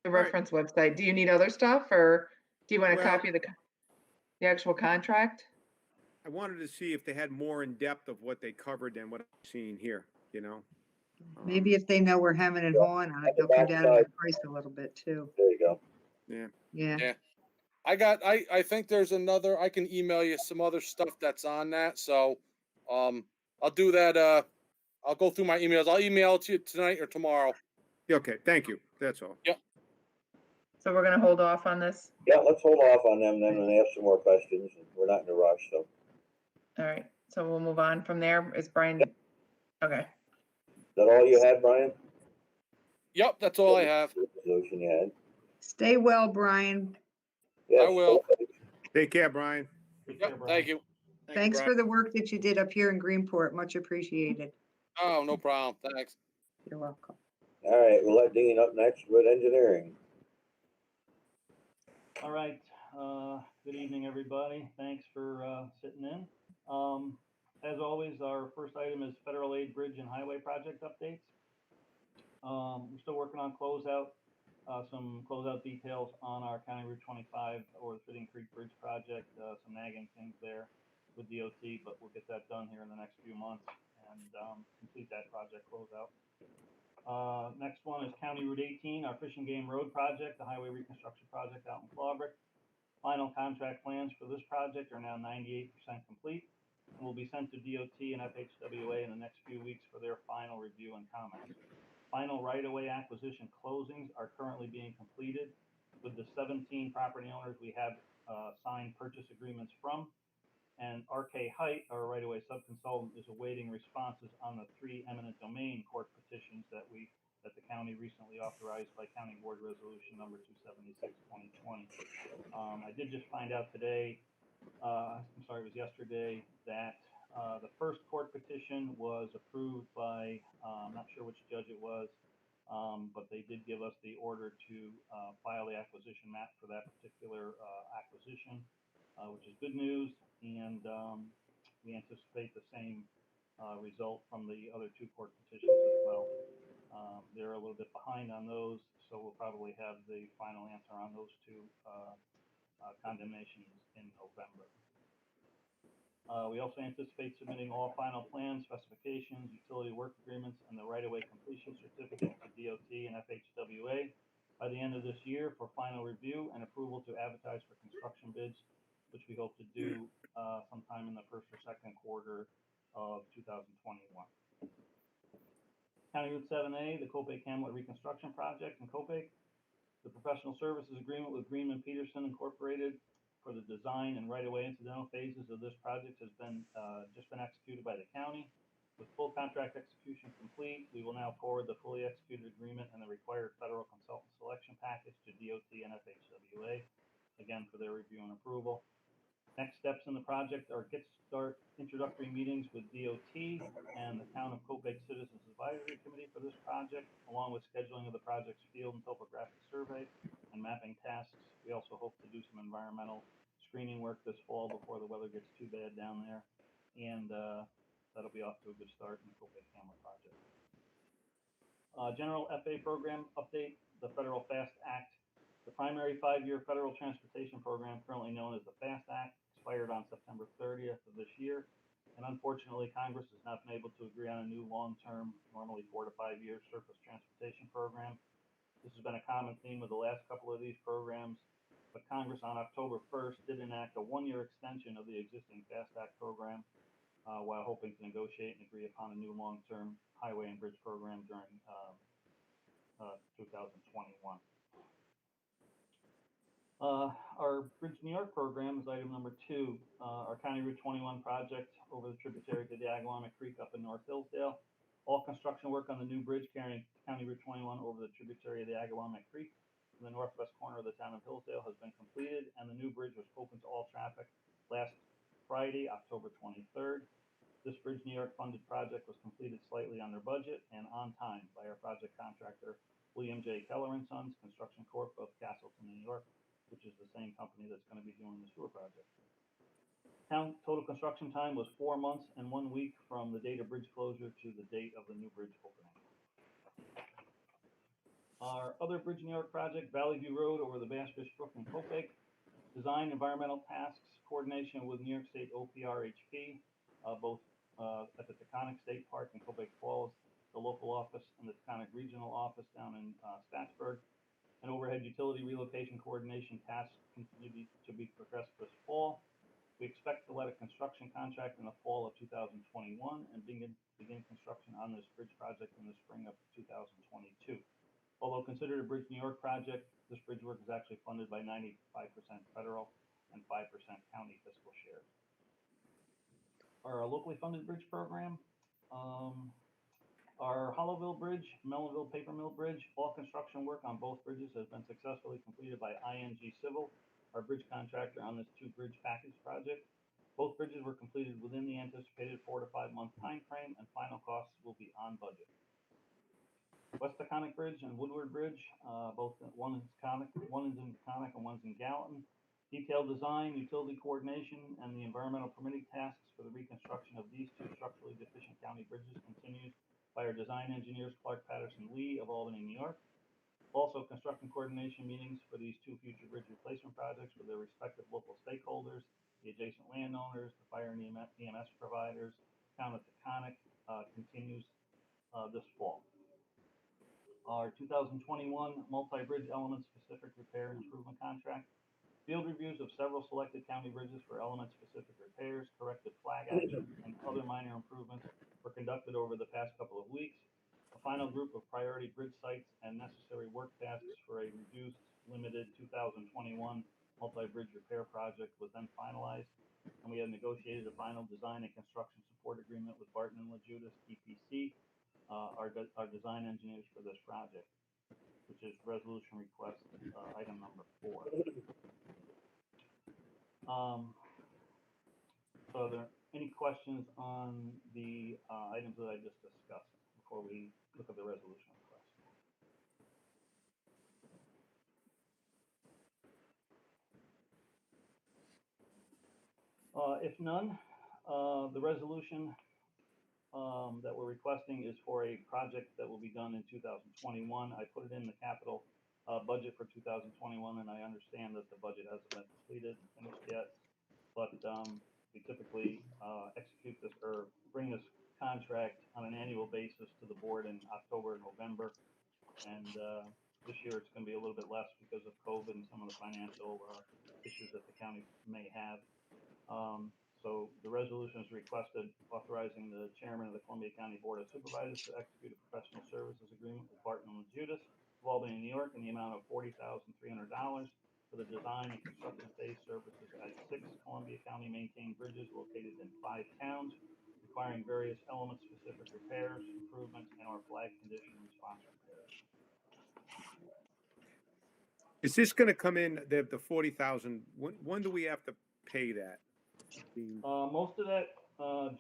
the All right. reference website. Do you need other stuff or do you want a Well- copy of the actual contract? I wanted to see if they had more in depth of what they covered than what I'm seeing here, Maybe if they know we're hemming and hawing on it, they'll come down on the price a little bit too. There you go. Yeah. Yeah. I think there's another, I can email you some other stuff that's on that. So, I'll do that. I'll go through my emails. I'll email it to you tonight or tomorrow. Yeah, okay, thank you. That's all. So we're gonna hold off on this? Yeah, let's hold off on them then and ask some more questions. We're not in a rush, so. All right, so we'll move on from there. Is Brian? Okay, Is that all you had, Brian? Yep, that's all I have. Resolution you had? Stay well, Brian. Yes. I will. Take care, Brian. Yep, thank you. Thanks for the work that you did up here in Greenport. Much appreciated. Oh, no problem. Thanks. You're welcome. All right, we'll let Dean up next with engineering. All right, good evening, everybody. Thanks for sitting in. As always, our first item is federal aid bridge and highway project updates. We're still working on some closeout details on our County Route 25 or the Fitting Creek Bridge project, some nagging things there with DOT, but we'll get that done here in the next few months and complete that project closeout. Next one is County Route 18, our Fish and Game Road project, the highway reconstruction project out in Clawbrook. Final contract plans for this project are now 98% complete and will be sent to DOT and FHWA in the next few weeks for their final review and comments. Final right-of-way acquisition closings are currently being completed with the 17 property owners we have signed purchase agreements from. And RK Height, our right-of-way subconsultant, is awaiting responses on the 3 eminent domain court petitions that the county recently authorized by County Board Resolution number 276/2020. I did just find out today, it was yesterday, that the first court petition was approved by, I'm not sure which judge it was, but they did give us the order to file the acquisition map for that particular acquisition, which is good news. And we anticipate the same result from the other 2 court petitions as well. They're a little bit behind on those, so we'll probably have the final answer on those 2 condemnations in November. We also anticipate submitting all final plans, specifications, utility work agreements, and the right-of-way completion certificate to DOT and FHWA by the end of this year for final review and approval to advertise for construction bids, which we hope to do sometime in the first or second quarter of 2021. County Route 7A, the Copac Hamlet Reconstruction Project in Copac. The professional services agreement with Greenman Peterson Incorporated for the design and right-of-way incidental phases of this project has been just been executed by the county. With full contract execution complete, we will now forward the fully executed agreement and the required federal consultant selection package to DOT and FHWA, again for their review and approval. Next steps in the project are get start introductory meetings with DOT and the Town of Copac Citizens Advisory Committee for this project, along with scheduling of the project's field and topographic survey and mapping tasks. We also hope to do some environmental screening work this fall before the weather gets too bad down there. And that'll be off to a good start in the Copac Hamlet project. General FA program update, the Federal FAST Act. The primary 5-year federal transportation program, currently known as the FAST Act, expired on September 30th of this year. And unfortunately, Congress has not been able to agree on a new long-term, normally 4 to 5 year surface transportation program. This has been a common theme with the last couple of these programs, but Congress on October 1st did enact a 1-year extension of the existing FAST Act program while hoping to negotiate and agree upon a new long-term highway and bridge program during 2021. Our Bridge New York program is item number 2, our County Route 21 project over the tributary to the Agawam Creek up in North Hillsdale. All construction work on the new bridge carrying County Route 21 over the tributary of the Agawam Creek in the northwest corner of the town of Hillsdale has been completed, and the new bridge was open to all traffic last Friday, October 23rd. This Bridge New York funded project was completed slightly under budget and on time by our project contractor, William J. Keller & Sons Construction Corp. Of Castleton, New York, which is the same company that's going to be doing the sewer project. Total construction time was 4 months and 1 week from the date of bridge closure to the date of the new bridge opening. Our other Bridge New York project, Valley View Road over the Bass Fish Brook in Copac. Design environmental tasks, coordination with New York State OPRHP, both at the Taconic State Park in Copac Falls, the local office, and the Taconic Regional Office down in Statsburg. And overhead utility relocation coordination tasks continue to be progressed this fall. We expect to let a construction contract in the fall of 2021 and begin construction on this bridge project in the spring of 2022. Although considered a Bridge New York project, this bridge work is actually funded by 95% federal and 5% county fiscal share. Our locally funded bridge program, our Hollowville Bridge, Mellonville Paper Mill Bridge, all construction work on both bridges has been successfully completed by ING Civil, our bridge contractor on this 2-bridge package project. Both bridges were completed within the anticipated 4 to 5 month time frame, and final costs will be on budget. West Taconic Bridge and Woodward Bridge, one is in Taconic and one's in Gallatin. Detailed design, utility coordination, and the environmental permitting tasks for the reconstruction of these 2 structurally deficient county bridges continues by our design engineers Clark Patterson Lee of Albany, New York. Also, construction coordination meetings for these 2 future bridge replacement projects with their respective local stakeholders, the adjacent landowners, the fire and EMS providers, town of Taconic continues this fall. Our 2021 multi-bridge element specific repair and improvement contract. Field reviews of several selected county bridges for element-specific repairs, corrective flag action, and other minor improvements were conducted over the past couple of weeks. A final group of priority bridge sites and necessary work tasks for a reduced, limited 2021 multi-bridge repair project was then finalized, and we have negotiated a final design and construction support agreement with Barton and LaJudas EPC, our design engineers for this project, which is resolution request item number 4. So are there any questions on the items that I just discussed before we look at the resolution request? If none, the resolution that we're requesting is for a project that will be done in 2021. I put it in the capital budget for 2021, and I understand that the budget hasn't been completed and finished yet. But We typically execute this or bring this contract on an annual basis to the board in October and November. And this year it's going to be a little bit less because of COVID and some of the financial issues that the county may have. So the resolution is requested authorizing the chairman of the Columbia County Board of Supervisors to execute a professional services agreement with Barton and Judas of Albany, New York, in the amount of $40,300 for the design and construction phase services at 6 Columbia County maintained bridges located in 5 towns, requiring various element-specific repairs, improvements, and or flag condition response repairs. Is this going to come in the 40,000? When do we have to pay that? Most of that,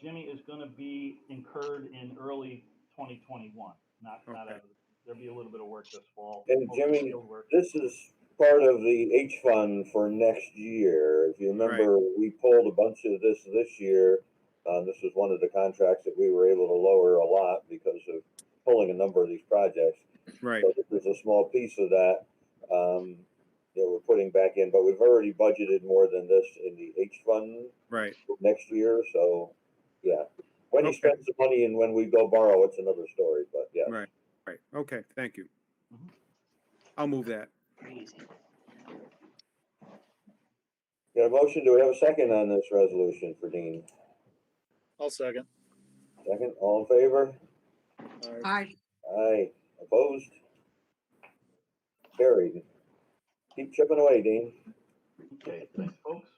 Jimmy, is going to be incurred in early 2021. Not Okay. out of, there'll be a little bit of work this fall. And mostly Jimmy, field work. this is part of the H fund for next year. If you remember, we pulled a bunch of this year. This was one of the contracts that we were able to lower a lot because of pulling a number of these projects. Right. So there's a small piece of that that we're putting back in, but we've already budgeted more than this in the H fund Right. next year. So yeah, when he Okay. spends the money and when we go borrow, it's another story. But yeah. Right. Right. Okay. Thank you. Mhm. I'll move that. Got a motion? Do we have a second on this resolution for Dean? I'll second. Second, all in favor? Aye. Aye. Opposed? Carried. Keep chipping away, Dean. Okay, thanks, folks.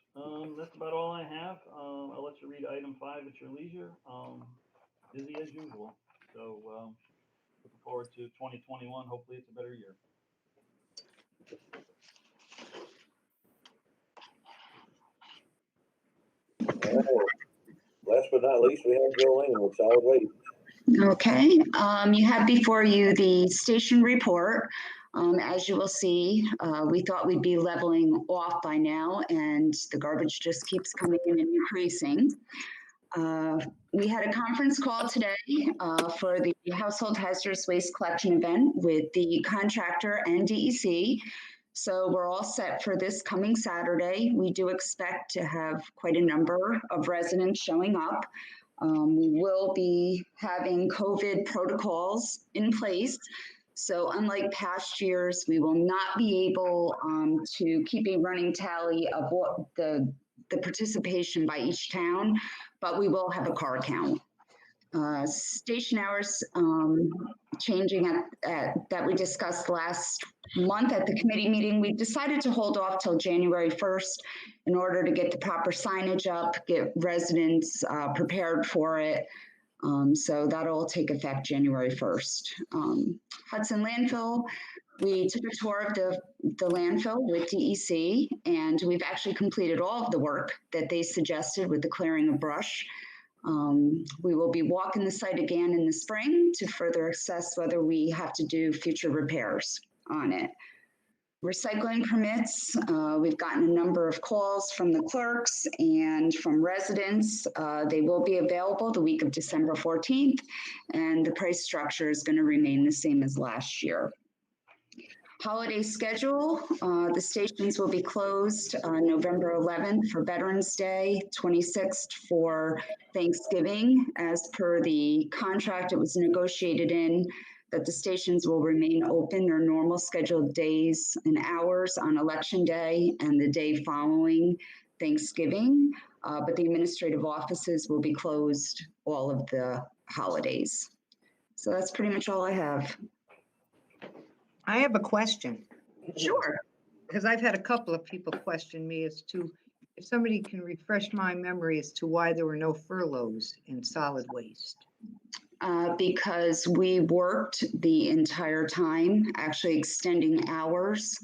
That's about all I have. I'll let you read item 5 at your leisure. Busy as usual. So looking forward to 2021. Hopefully it's a better year. All right. Last but not least, we have Jolene with solid waste. Okay, you have before you the station report. As you will see, we thought we'd be leveling off by now, and the garbage just keeps coming in and increasing. We had a conference call today for the household hazardous waste collection event with the contractor and DEC. So we're all set for this coming Saturday. We do expect to have quite a number of residents showing up. We will be having COVID protocols in place. So unlike past years, we will not be able to keep a running tally of what the participation by each town, but we will have a car count. Station hours changing that we discussed last month at the committee meeting. We decided to hold off till January 1st in order to get the proper signage up, get residents prepared for it. So that'll take effect January 1st. Hudson Landfill, we took a tour of the landfill with DEC, and we've actually completed all of the work that they suggested with the clearing of brush. We will be walking the site again in the spring to further assess whether we have to do future repairs on it. Recycling permits, we've gotten a number of calls from the clerks and from residents. They will be available the week of December 14th, and the price structure is going to remain the same as last year. Holiday schedule, the stations will be closed November 11th for Veterans Day, 26th for Thanksgiving. As per the contract, it was negotiated in that the stations will remain open their normal scheduled days and hours on Election Day and the day following Thanksgiving, but the administrative offices will be closed all of the holidays. So that's pretty much all I have. I have a question, Sure. because I've had a couple of people question me as to if somebody can refresh my memory as to why there were no furloughs in solid waste. Because we worked the entire time, actually extending hours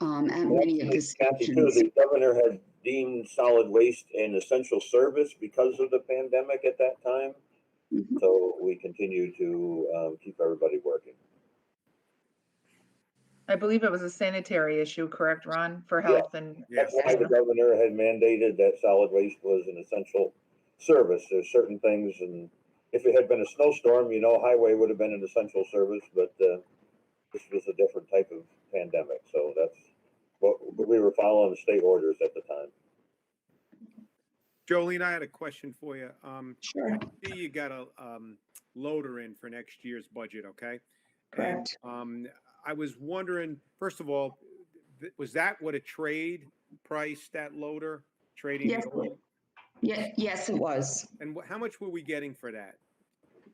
at many of the Kathy, too, stations. the governor had deemed solid waste an essential service because of the pandemic at that time. Mhm. So we continue to keep everybody working. I believe it was a sanitary issue, correct, Ron, for Yeah. health and Yes. That's why the governor had mandated that solid waste was an essential service. There's certain things, and if it had been a snowstorm, highway would have been an essential service, but this was a different type of pandemic. So that's what we were following the state orders at the time. Jolene, I had a question for you. Sure. See you got a loader in for next year's budget, okay? Correct. And I was wondering, first of all, was that what a trade price, that loader, trading Yes. the old? Yeah, yes, it was. And how much were we getting for that?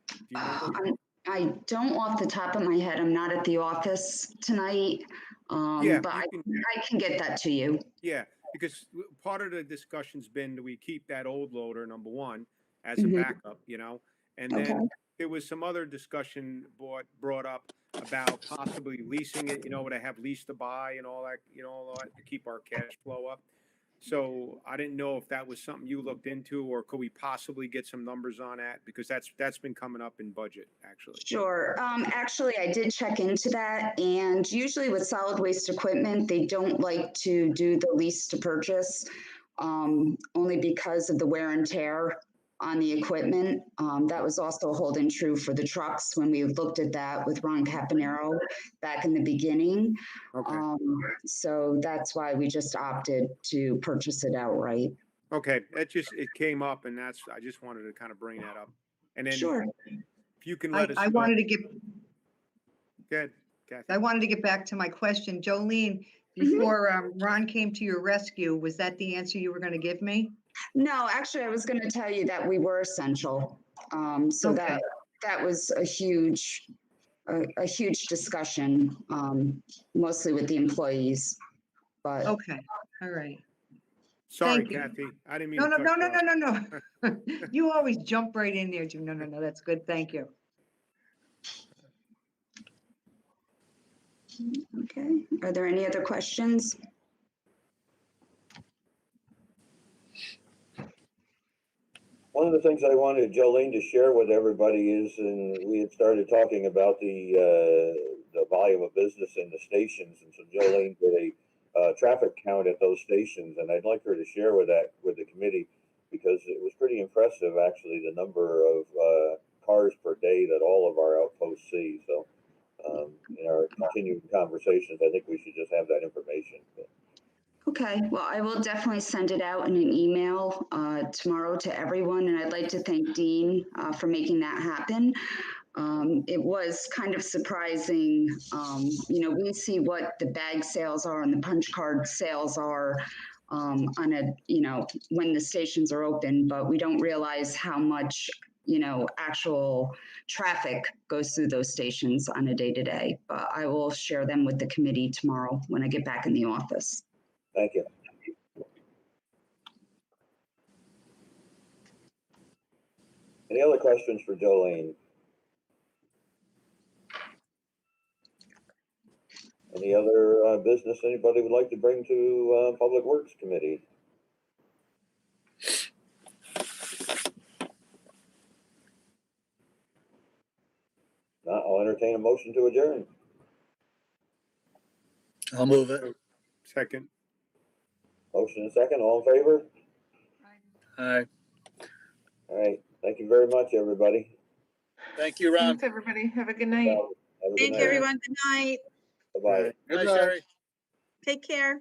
Do you remember? I don't off the top of my head. I'm not at the office tonight. Yeah, But you can- I can get that to you. Yeah, because part of the discussion's been, do we keep that old loader, number one, as a Mhm. backup, you know? And Okay. then there was some other discussion brought up about possibly leasing it, you know, to have lease to buy and all that, you know, all that, to keep our cash flow up. So I didn't know if that was something you looked into, or could we possibly get some numbers on that? Because that's been coming up in budget, actually. Sure. Actually, I did check into that, and usually with solid waste equipment, they don't like to do the lease to purchase, only because of the wear and tear on the equipment. That was also holding true for the trucks when we looked at that with Ron Caponero back in the beginning. Okay, So that's why we just opted to purchase it outright. okay, it came up, and I just wanted to kind of bring that up. And then Sure. if you can I let us I know. wanted to get, Good, Kathy. I wanted to get back to my question. Jolene, before Ron came to your rescue, was that the answer you were going to give me? No, actually, I was going to tell you that we were essential. So Okay. that was a huge discussion, mostly with the employees. But Okay, all right. Sorry, Thank you. Kathy, I didn't mean No, to no, cut no, you no, off. no, no, no. You always jump right in there, Jim. No, no, no, that's good. Thank you. okay, are there any other questions? One of the things I wanted Jolene to share with everybody is, and we had started talking about the volume of business in the stations, and so Jolene did a traffic count at those stations, and I'd like her to share with the committee, because it was pretty impressive, actually, the number of cars per day that all of our outposts see. So in our continuing conversations, I think we should just have that information. Okay, well, I will definitely send it out in an email tomorrow to everyone, and I'd like to thank Dean for making that happen. It was kind of surprising. We see what the bag sales are and the punch card sales are on when the stations are open, but we don't realize how much, actual traffic goes through those stations on a day-to-day. But I will share them with the committee tomorrow when I get back in the office. Thank you. Any other questions for Jolene? Any other business anybody would like to bring to Public Works Committee? Not, I'll entertain a motion to adjourn. I'll move it. Second, Motion and second, all in favor? All right. All right, thank you very much, everybody. Thank you, Ron. Thanks, everybody. Have a good night. Have a good Thank night. you, everyone. Good night. Bye-bye. Good Bye, night. Sherry. Take care.